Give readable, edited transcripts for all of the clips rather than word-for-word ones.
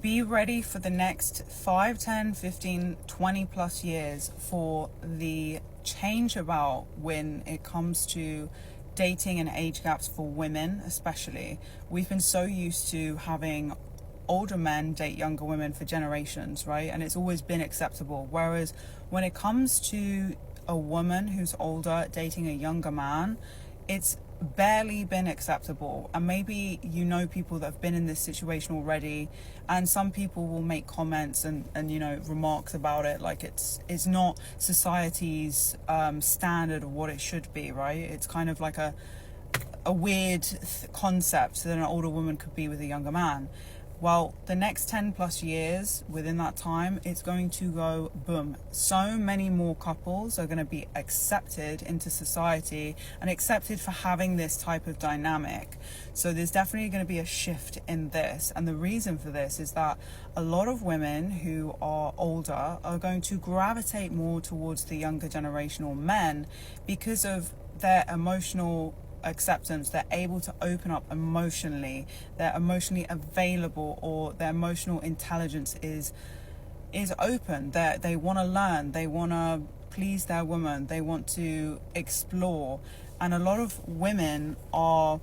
be ready for the next 5, 10, 15, 20 plus years for the change about when it comes to dating and age gaps for women especially. We've been so used to having older men date younger women for generations, right? And it's always been acceptable. Whereas when it comes to a woman who's older dating a younger man, it's barely been acceptable. And maybe you know people that have been in this situation already, and some people will make comments and remarks about it like it's not society's standard of what it should be, right? It's kind of like a weird concept that an older woman could be with a younger man. Well, the next 10 plus years, within that time, it's going to go boom. So many more couples are going to be accepted into society and accepted for having this type of dynamic. So there's definitely going to be a shift in this. And the reason for this is that a lot of women who are older are going to gravitate more towards the younger generational men because of their emotional acceptance. They're able to open up emotionally, they're emotionally available, or their emotional intelligence is open. They want to learn, they want to please their woman, they want to explore. And a lot of women are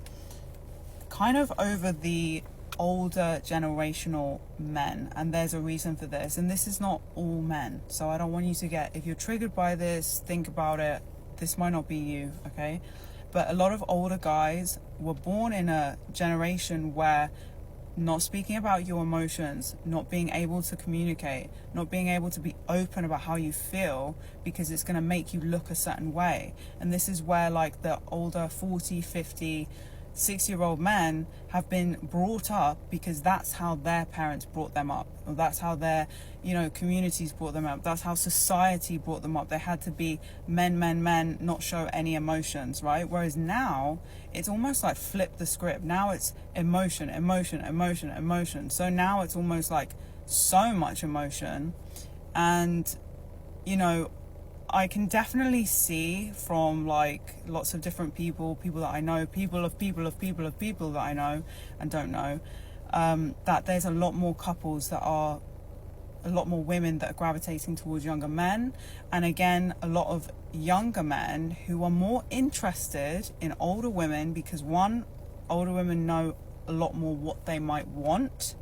kind of over the older generational men, and there's a reason for this. And this is not all men, so I don't want you to get, if you're triggered by this, think about it. This might not be you, okay? But a lot of older guys were born in a generation where not speaking about your emotions, not being able to communicate, not being able to be open about how you feel, because it's going to make you look a certain way. And this is where like the older 40, 50, 60-year-old men have been brought up, because that's how their parents brought them up, or that's how their communities brought them up, that's how society brought them up. They had to be men, not show any emotions, right? Whereas now it's almost like flip the script. Now it's emotion. So now it's almost like so much emotion. And I can definitely see from like lots of different people that I know, people that I know and don't know, that there's a lot more couples that are, a lot more women that are gravitating towards younger men. And again, a lot of younger men who are more interested in older women, because one, older women know a lot more what they might want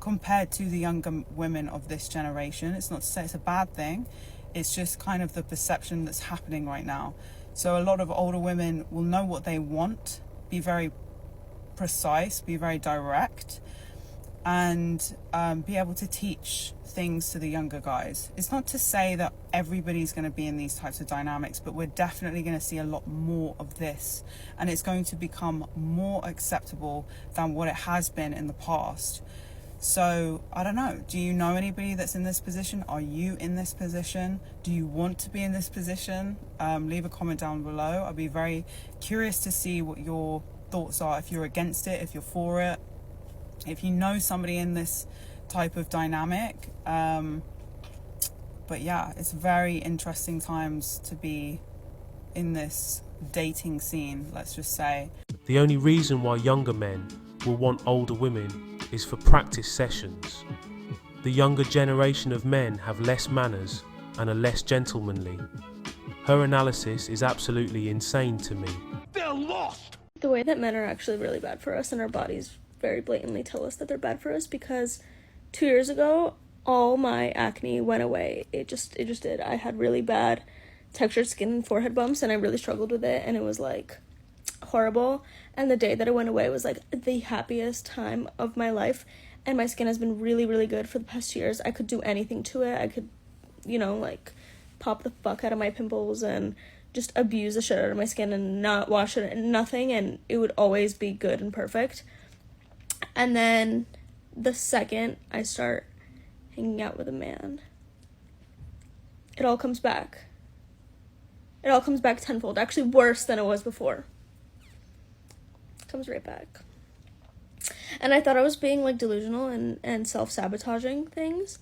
compared to the younger women of this generation. It's not to say it's a bad thing. It's just kind of the perception that's happening right now. So a lot of older women will know what they want, be very precise, be very direct, and be able to teach things to the younger guys. It's not to say that everybody's going to be in these types of dynamics, but we're definitely going to see a lot more of this, and it's going to become more acceptable than what it has been in the past. So I don't know, do you know anybody that's in this position? Are you in this position? Do you want to be in this position? Leave a comment down below. I'll be very curious to see what your thoughts are, if you're against it, if you're for it, if you know somebody in this type of dynamic. But yeah, it's very interesting times to be in this dating scene, let's just say. The only reason why younger men will want older women is for practice sessions. The younger generation of men have less manners and are less gentlemanly. Her analysis is absolutely insane to me. They're lost! The way that men are actually really bad for us, and our bodies very blatantly tell us that they're bad for us, because 2 years ago, all my acne went away. It just did. I had really bad textured skin and forehead bumps, and I really struggled with it, and it was like horrible. And the day that it went away was like the happiest time of my life, and my skin has been really, really good for the past 2 years. I could do anything to it. I could like pop the fuck out of my pimples and just abuse the shit out of my skin and not wash it and nothing, and it would always be good and perfect. And then the second I start hanging out with a man, it all comes back. It all comes back tenfold, actually worse than it was before. Comes right back. And I thought I was being like delusional and self-sabotaging things,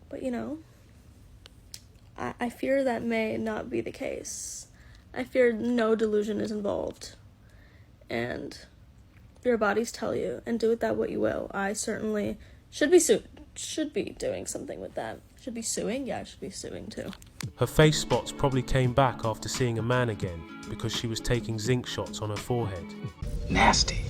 but I fear that may not be the case. I fear no delusion is involved, and your bodies tell you, and do with that what you will. I certainly Should be doing something with that. Should be suing? Yeah, should be suing too. Her face spots probably came back after seeing a man again because she was taking zinc shots on her forehead. Nasty.